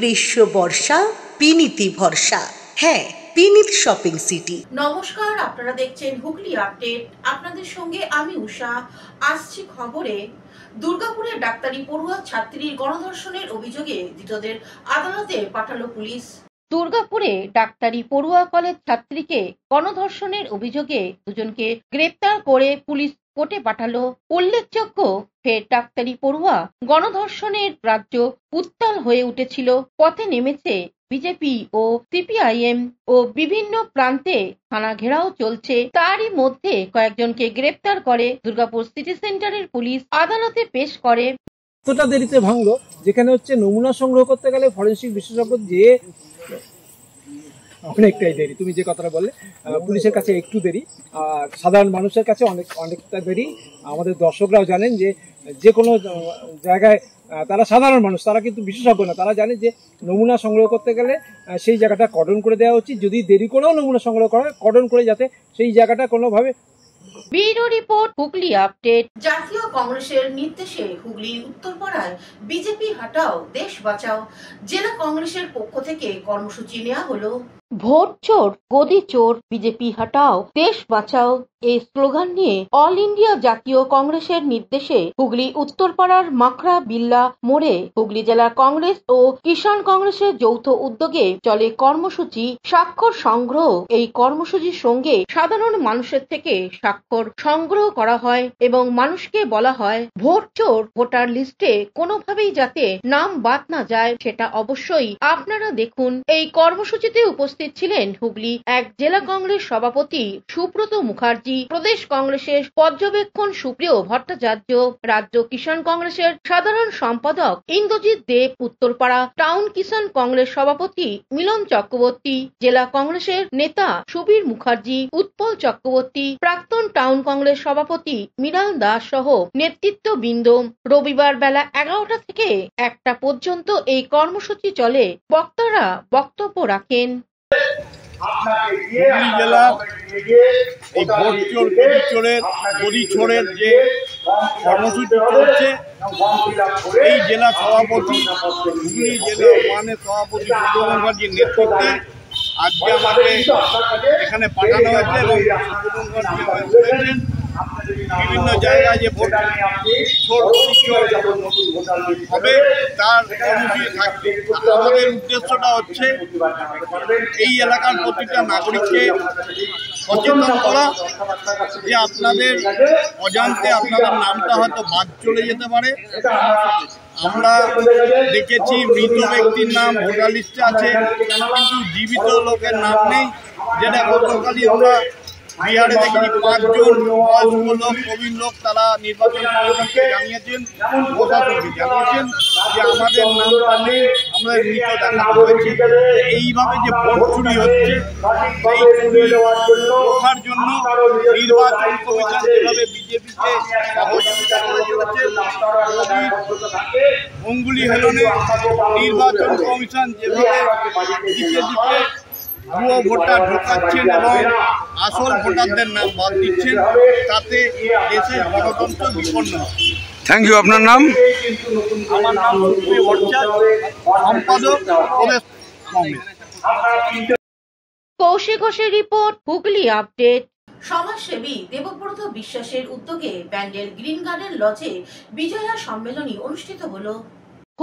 গ্রীষ্ম বর্ষা বিনীতি ভরসা। হ্যাঁ, বিনীত শপিং সিটি। নমস্কার, আপনারা দেখছেন হুগলি আপডেট। আপনাদের সঙ্গে আমি উষা। আসছি খবরে। দুর্গাপুরে ডাক্তারি পড়ুয়া ছাত্রীর গণধর্ষণের অভিযোগে ধৃতদের আদালতে পাঠালো পুলিশ। দুর্গাপুরে ডাক্তারি পড়ুয়া কলেজ ছাত্রীকে গণধর্ষণের অভিযোগে দুজনকে গ্রেপ্তার করে পুলিশ কোর্টে পাঠালো। উল্লেখযোগ্য, ফের ডাক্তারি পড়ুয়া গণধর্ষণের রাজ্য উত্তাল হয়ে উঠেছিল। পথে নেমেছে বিজেপি ও সিপিআইএম ও বিভিন্ন প্রান্তে থানা ঘেরাও চলছে। তারই মধ্যে কয়েকজনকে গ্রেপ্তার করে দুর্গাপুর সিটি সেন্টারের পুলিশ আদালতে পেশ করে। কতটা দেরিতে ভাঙলো, যেখানে হচ্ছে নমুনা সংগ্রহ করতে গেলে ফরেনসিক বিশেষজ্ঞ যে অনেকটাই দেরি। তুমি যে কথাটা বললে, পুলিশের কাছে একটু দেরি, আর সাধারণ মানুষের কাছে অনেকটা দেরি। আমাদের দর্শকরাও জানেন যে কোনো জায়গায় তারা সাধারণ মানুষ, তারা কিন্তু বিশেষজ্ঞ না। তারা জানে যে নমুনা সংগ্রহ করতে গেলে সেই জায়গাটা কর্ডন করে দেওয়া উচিত। যদি দেরি করেও নমুনা সংগ্রহ করা হয়, কর্ডন করে, যাতে সেই জায়গাটা কোনোভাবে। Bureau report, Hooghly update. জাতীয় কংগ্রেসের নির্দেশে হুগলির উত্তরপাড়ায় বিজেপি হাটাও দেশ বাঁচাও জেলা কংগ্রেসের পক্ষ থেকে কর্মসূচি নেওয়া হলো। ভোট চোর, গদি চোর, বিজেপি হাটাও দেশ বাঁচাও এই স্লোগান নিয়ে অল ইন্ডিয়া জাতীয় কংগ্রেসের নির্দেশে হুগলি উত্তরপাড়ার মাখরা বিল্লা মোড়ে হুগলি জেলা কংগ্রেস ও কিষাণ কংগ্রেসের যৌথ উদ্যোগে চলে কর্মসূচি স্বাক্ষর সংগ্রহ। এই কর্মসূচির সঙ্গে সাধারণ মানুষের থেকে স্বাক্ষর সংগ্রহ করা হয় এবং মানুষকে বলা হয় ভোট চোর ভোটার লিস্টে কোনোভাবেই যাতে নাম বাদ না যায়, সেটা অবশ্যই আপনারা দেখুন। এই কর্মসূচিতে উপস্থিত ছিলেন হুগলি এক জেলা কংগ্রেস সভাপতি সুব্রত মুখার্জি, প্রদেশ কংগ্রেসের পর্যবেক্ষণ সুপ্রিয় ভট্টাচার্য, রাজ্য কিষাণ কংগ্রেসের সাধারণ সম্পাদক ইন্দ্রজিৎ দেব, উত্তরপাড়া টাউন কিষাণ কংগ্রেস সভাপতি মিলন চক্রবর্তী, জেলা কংগ্রেসের নেতা সুবীর মুখার্জি, উৎপল চক্রবর্তী, প্রাক্তন টাউন কংগ্রেস সভাপতি মৃণাল দাস সহ নেতৃত্ববৃন্দ। রবিবার বেলা 11টা থেকে 1টা পর্যন্ত এই কর্মসূচি চলে। বক্তারা বক্তব্য রাখেন। হুগলি জেলার এই ভোট চোর গদি চোরের যে কর্মসূচি চলছে, এই জেলা সভাপতি হুগলি জেলা ওয়ানের সভাপতি সুব্রত মুখার্জির নেতৃত্বে আজকে আমাকে এখানে পাঠানো হয়েছে এবং সুব্রত মুখার্জি বলেছেন বিভিন্ন জায়গায় যে ভোট চোর হবে তার কর্মসূচি থাকবে। আমাদের উদ্দেশ্যটা হচ্ছে এই এলাকার প্রতিটা নাগরিককে সচেতন করা যে আপনাদের অজান্তে আপনাদের নামটা হয়তো বাদ চলে যেতে পারে। আমরা দেখেছি মৃত ব্যক্তির নাম ভোটার লিস্টে আছে, কিন্তু জীবিত লোকের নাম নেই, যেটা গতকালই আমরা বিহারে দেখেছি 5 জন বয়স্ক লোক, প্রবীণ লোক, তারা নির্বাচন কমিশনকে জানিয়েছেন, প্রশাসনকে জানিয়েছেন যে আমাদের নামটা নেই, আমাদের মৃত দেখানো হয়েছে। এইভাবে যে ভোট চুরি হচ্ছে, সেই চুরি রোখার জন্য নির্বাচন কমিশন যেভাবে বিজেপিকে সহযোগিতা করে চলেছে, অঙ্গুলি হেলনে নির্বাচন কমিশন যেভাবে দিকে দিকে ভুয়ো ভোটার ঢোকাচ্ছেন এবং আসল ভোটারদের নাম বাদ দিচ্ছেন, তাতে দেশের গণতন্ত্র বিপন্ন। Thank you. আপনার নাম? আমার নাম সুপ্রিয় ভট্টাচার্য, সম্পাদক প্রদেশ কংগ্রেস। কৌশিক ঘোষের রিপোর্ট, হুগলি আপডেট। সমাজসেবী দেবব্রত বিশ্বাসের উদ্যোগে ব্যান্ডেল গ্রিন গার্ডেন লজে বিজয়া সম্মেলনী অনুষ্ঠিত হলো।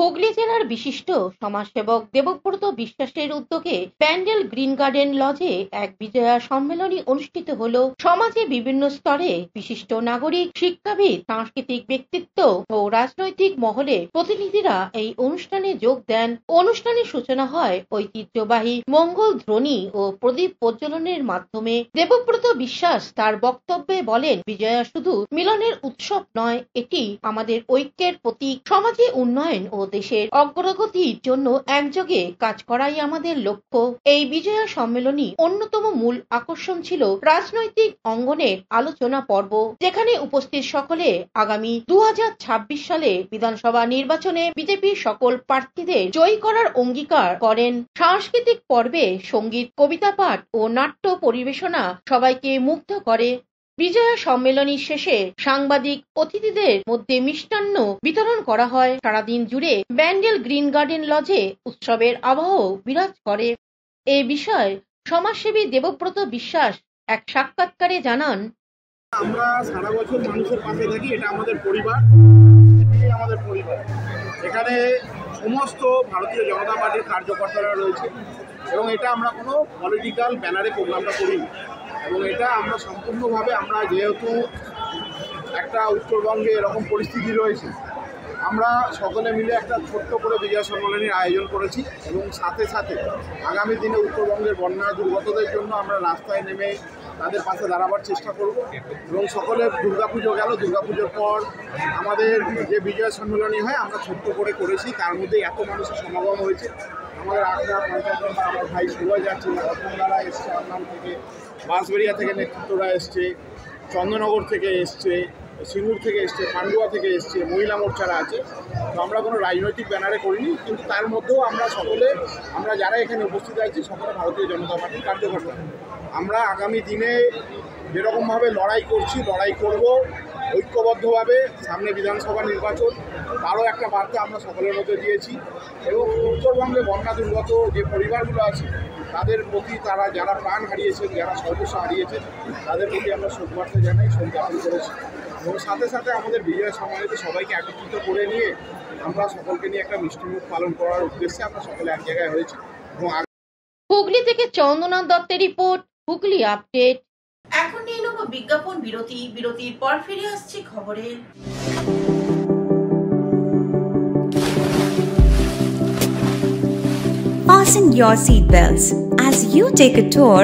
হুগলি জেলার বিশিষ্ট সমাজসেবক দেবব্রত বিশ্বাসের উদ্যোগে প্যান্ডেল গ্রিন গার্ডেন লজে এক বিজয়া সম্মেলনী অনুষ্ঠিত হলো। সমাজে বিভিন্ন স্তরে বিশিষ্ট নাগরিক, শিক্ষাবিদ, সাংস্কৃতিক ব্যক্তিত্ব ও রাজনৈতিক মহলে প্রতিনিধিরা এই অনুষ্ঠানে যোগ দেন। অনুষ্ঠানের সূচনা হয় ঐতিহ্যবাহী মঙ্গল ধ্বনি ও প্রদীপ প্রজ্বলনের মাধ্যমে। দেবব্রত বিশ্বাস তার বক্তব্যে বলেন, বিজয়া শুধু মিলনের উৎসব নয়, এটি আমাদের ঐক্যের প্রতীক। সমাজে উন্নয়ন ও দেশের অগ্রগতির জন্য একযোগে কাজ করাই আমাদের লক্ষ্য। এই বিজয়া সম্মেলনী অন্যতম মূল আকর্ষণ ছিল রাজনৈতিক অঙ্গনের আলোচনা পর্ব, যেখানে উপস্থিত সকলে আগামী 2026 সালে বিধানসভা নির্বাচনে বিজেপির সকল প্রার্থীদের জয়ী করার অঙ্গীকার করেন। সাংস্কৃতিক পর্বে সঙ্গীত, কবিতা পাঠ ও নাট্য পরিবেশনা সবাইকে মুগ্ধ করে। বিজয়া সম্মেলনী শেষে সাংবাদিক অতিথিদের মধ্যে মিষ্টান্ন বিতরণ করা হয়। সারাদিন জুড়ে ব্যান্ডেল গ্রিন গার্ডেন লজে উৎসবের আবহ বিরাজ করে। এ বিষয়ে সমাজসেবী দেবব্রত বিশ্বাস এক সাক্ষাৎকারে জানান, আমরা সারা বছর মানুষের পাশে থাকি, এটা আমাদের পরিবার, আমাদের পরিবার। এখানে সমস্ত ভারতীয় জনতা পার্টির কার্যকর্তারা রয়েছে এবং এটা আমরা কোনো পলিটিক্যাল ব্যানারে প্রোগ্রামটা করিনি এবং এটা আমরা সম্পূর্ণভাবে, আমরা যেহেতু একটা উত্তরবঙ্গে এরকম পরিস্থিতি রয়েছে, আমরা সকলে মিলে একটা ছোট্ট করে বিজয়া সম্মেলনীর আয়োজন করেছি এবং সাথে সাথে আগামী দিনে উত্তরবঙ্গের বন্যা দুর্গতদের জন্য আমরা রাস্তায় নেমে তাদের পাশে দাঁড়াবার চেষ্টা করব এবং সকলের দুর্গাপুজো গেল, দুর্গাপুজোর পর আমাদের যে বিজয়া সম্মেলনী হয় আমরা ছোট্ট করে করেছি, তার মধ্যে এত মানুষের সমাগম হয়েছে। আমাদের আগ্রা পঞ্চায়েত আমার ভাই সুরজ আছে, রতনদারা এসছে আন্নাম থেকে, বাঁশবেড়িয়া থেকে নেতৃত্বরা এসছে, চন্দ্রনগর থেকে এসছে, সিঙ্গুর থেকে এসছে, পান্ডুয়া থেকে এসছে, মহিলা মোর্চারা আছে। তো আমরা কোনো রাজনৈতিক ব্যানারে করিনি, কিন্তু তার মধ্যেও আমরা সকলে, আমরা যারা এখানে উপস্থিত আছি সকলে ভারতীয় জনতা পার্টির কার্যকর্তা। আমরা আগামী দিনে যেরকমভাবে লড়াই করছি, লড়াই করব ঐক্যবদ্ধভাবে। সামনে বিধানসভা নির্বাচন, তারও একটা বার্তা আমরা সকলের মধ্যে দিয়েছি এবং উত্তরবঙ্গে বন্যা দুর্গত যে পরিবারগুলো আছে তাদের প্রতি, তারা যারা প্রাণ হারিয়েছেন, যারা সদস্য হারিয়েছেন, তাদের প্রতি আমরা শোকবার্তা জানাই, শোক জ্ঞাপন করেছি এবং সাথে সাথে আমাদের বিজয় সম্মেলনীতে সবাইকে একত্রিত করে নিয়ে আমরা সকলকে নিয়ে একটা মিষ্টিমুখ পালন করার উদ্দেশ্যে আমরা সকলে এক জায়গায় হয়েছি। এবং হুগলি থেকে চন্দ্রনাথ দত্তের রিপোর্ট, হুগলি আপডেট। এখন নিয়ে নেব বিজ্ঞাপন বিরতি। বিরতির পর ফিরে আসছি খবরে। Fasten your seatbelts as you take a tour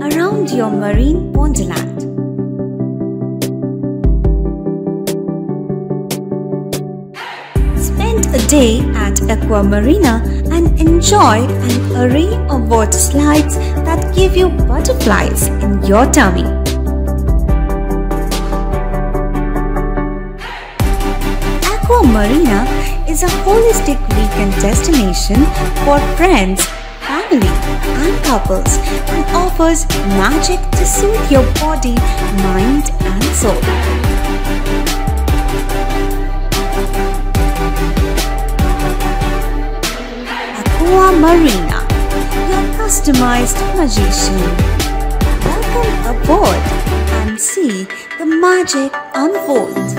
around your marine wonderland. Spend a day at Aqua Marina and enjoy an array of water slides that give you butterflies in your tummy. Aqua Marina is a holistic weekend destination for friends, family and couples and offers magic to soothe your body, mind and soul. Aqua Marina, your customized magician. Welcome aboard and see the magic unfold.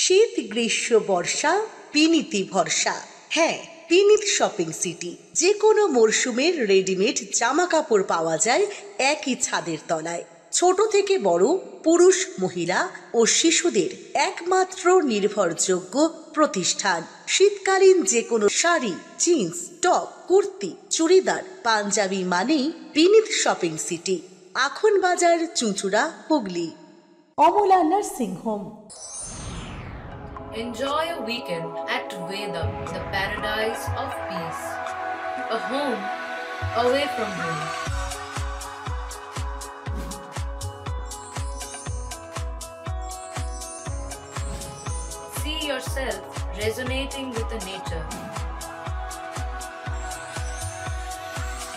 শীত, গ্রীষ্ম, বর্ষা, পিনিতি ভরসা। হ্যাঁ, পিনিত shopping city. যে কোনো মরশুমের readymade জামা কাপড় পাওয়া যায় একই ছাদের তলায়। ছোট থেকে বড়, পুরুষ, মহিলা ও শিশুদের একমাত্র নির্ভরযোগ্য প্রতিষ্ঠান। শীতকালীন যে কোনো শাড়ি, জিন্স, টপ, কুর্তি, চুড়িদার, পাঞ্জাবি মানেই পিনিত শপিং সিটি। আখন বাজার, চুঁচুড়া, Hooghly. Amala nursing home. Enjoy a weekend at Vedam, the paradise of peace. A home away from home. See yourself resonating with the nature.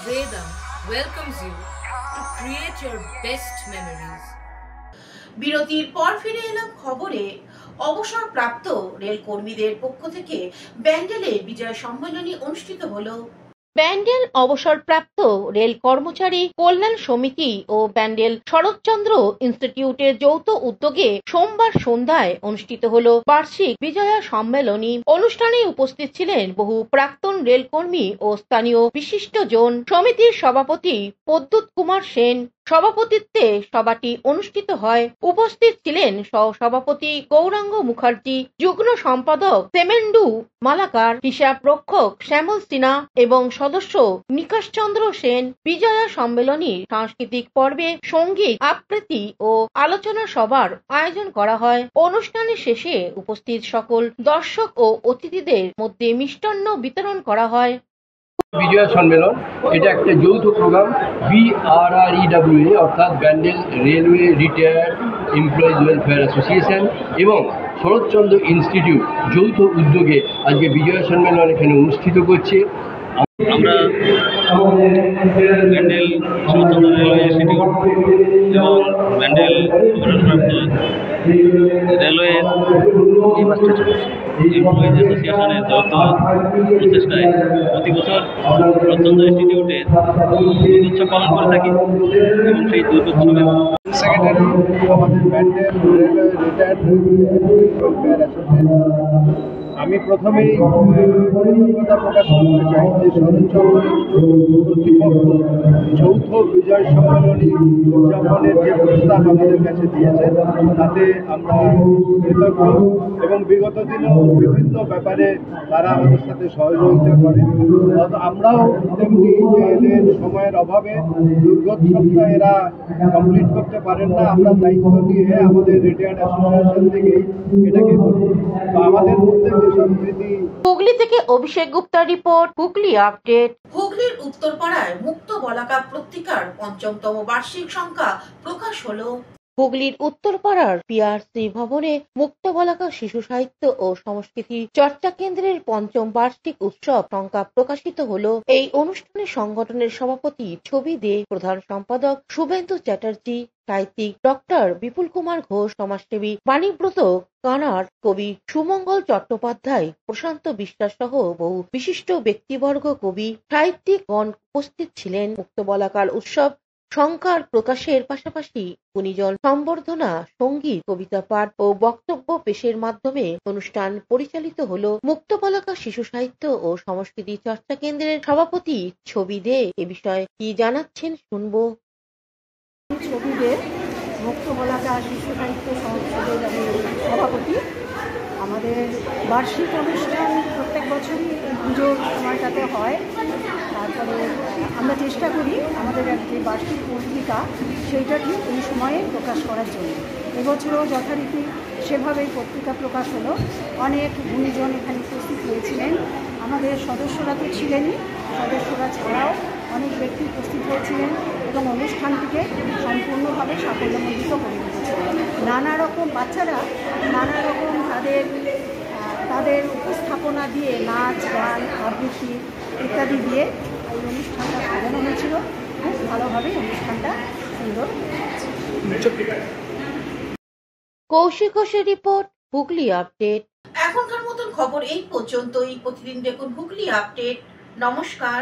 Vedam welcomes you to create your best memories. বিরতির পর ফিরে এলাম খবরে। অবসরপ্রাপ্ত rail কর্মীদের পক্ষ থেকে ব্যান্ডেলে বিজয় সম্মেলনী অনুষ্ঠিত হলো। ব্যান্ডেল অবসরপ্রাপ্ত রেল কর্মচারী কল্যাণ সমিতি ও ব্যান্ডেল শরৎচন্দ্র ইনস্টিটিউটের যৌথ উদ্যোগে সোমবার সন্ধ্যায় অনুষ্ঠিত হলো বার্ষিক বিজয়া সম্মেলনী। অনুষ্ঠানে উপস্থিত ছিলেন বহু প্রাক্তন রেলকর্মী ও স্থানীয় বিশিষ্টজন। সমিতির সভাপতি প্রদ্যুৎ কুমার সেন সভাপতিত্বে সভাটি অনুষ্ঠিত হয়। উপস্থিত ছিলেন সহসভাপতি গৌরাঙ্গ মুখার্জি, যুগ্ম সম্পাদক সেমেন্ডু মালাকার, হিসাব রক্ষক শ্যামল সিনহা এবং সদস্য নিকাশ চন্দ্র সেন। বিজয়া সম্মেলনীর সাংস্কৃতিক পর্বে সঙ্গীত, আবৃত্তি ও আলোচনা সভার আয়োজন করা হয়। অনুষ্ঠানের শেষে উপস্থিত সকল দর্শক ও অতিথিদের মধ্যে মিষ্টান্ন বিতরণ করা হয়। বিজয়া সম্মেলন এটা একটা যৌথ প্রোগ্রাম BRREWA অর্থাৎ Bandel railway retired employees welfare association এবং শরৎচন্দ্র ইনস্টিটিউট যৌথ উদ্যোগে আজকে বিজয়া সম্মেলন এখানে অনুষ্ঠিত করছে। আমরা ব্যান্ডেল ঈশ্বরচন্দ্র রেলওয়ে ইনস্টিটিউট এবং ব্যান্ডেল অবসরপ্রাপ্ত রেলওয়ে এমপ্লয়িজ অ্যাসোসিয়েশনের যৌথ প্রচেষ্টায় প্রতি বছর ঈশ্বরচন্দ্র ইনস্টিটিউটে দুর্গোৎসব পালন করে থাকি এবং সেই দুর্গোৎসবে সেক্রেটারি আমাদের Bandel railway retired welfare association. আমি প্রথমেই কৃতজ্ঞতা প্রকাশ করতে চাই যে শরৎচন্দ্র কর্তৃপক্ষ যৌথ বিজয় সম্মেলনী উদযাপনের যে প্রস্তাব আমাদের কাছে দিয়েছেন তাতে আমরা কৃতজ্ঞ এবং বিগত দিনেও বিভিন্ন ব্যাপারে তারা আমাদের সাথে সহযোগিতা করে। আমরাও তেমনি যে এদের সময়ের অভাবে দুর্গোৎসবটা এরা কমপ্লিট করতে পারেন না, আমরা দায়িত্ব নিয়ে আমাদের রিটায়ার্ড অ্যাসোসিয়েশন থেকেই এটাকে করি। তো আমাদের মধ্যে যে সম্প্রীতি। হুগলি থেকে অভিষেক গুপ্তার রিপোর্ট, হুগলি আপডেট। হুগলির উত্তরপাড়ায় মুক্ত বলাকা পত্রিকার ৫ম বার্ষিক সংখ্যা প্রকাশ হলো। হুগলির উত্তরপাড়ার পিআরসি ভবনে মুক্ত বলাকা শিশু সাহিত্য ও সংস্কৃতি চর্চা কেন্দ্রের ৫ম বার্ষিক উৎসব সংখ্যা প্রকাশিত হলো। এই অনুষ্ঠানে সংগঠনের সভাপতি ছবি দে, প্রধান সম্পাদক শুভেন্দু চ্যাটার্জি, সাহিত্যিক ডক্টর বিপুল কুমার ঘোষ, সমাজসেবী বাণীব্রত কানার, কবি সুমঙ্গল চট্টোপাধ্যায়, প্রশান্ত বিশ্বাস সহ বহু বিশিষ্ট ব্যক্তিবর্গ, কবি, সাহিত্যিকগণ উপস্থিত ছিলেন। মুক্ত বলাকার উৎসব সংখ্যার প্রকাশের পাশাপাশি গুণীজন সম্বর্ধনা, সঙ্গীত, কবিতা পাঠ ও বক্তব্য পেশের মাধ্যমে অনুষ্ঠান পরিচালিত হলো। মুক্ত বলাকা শিশু সাহিত্য ও সংস্কৃতি চর্চা কেন্দ্রের সভাপতি ছবি দে এ বিষয়ে কি জানাচ্ছেন শুনবো। ছবি দে, মুক্ত বলাকা শিশু সাহিত্য সংসদের আমি সভাপতি। আমাদের বার্ষিক অনুষ্ঠান প্রত্যেক বছরই পুজোর সময়টাতে হয়। তারপরে আমরা চেষ্টা করি আমাদের যে বার্ষিক পত্রিকা সেইটা ঠিক এই সময়ে প্রকাশ করার জন্য। এবছরও যথারীতি সেভাবেই পত্রিকা প্রকাশ হলো। অনেক গুণীজন এখানে উপস্থিত হয়েছিলেন। আমাদের সদস্যরা তো ছিলেনই, সদস্যরা ছাড়াও অনেক ব্যক্তি উপস্থিত হয়েছিলেন এবং অনুষ্ঠানটিকে সম্পূর্ণভাবে সাফল্যমণ্ডিত করে দিয়েছিলেন। নানা রকম বাচ্চারা নানা রকম তাদের উপস্থাপনা দিয়ে, নাচ, গান, আবৃত্তি ইত্যাদি দিয়ে এই অনুষ্ঠানটা সাজানো হয়েছিল। খুব ভালোভাবে অনুষ্ঠানটা সুন্দর। কৌশিক ঘোষের রিপোর্ট, হুগলি আপডেট। এখনকার মতন খবর এই পর্যন্তই। প্রতিদিন দেখুন হুগলি আপডেট। নমস্কার।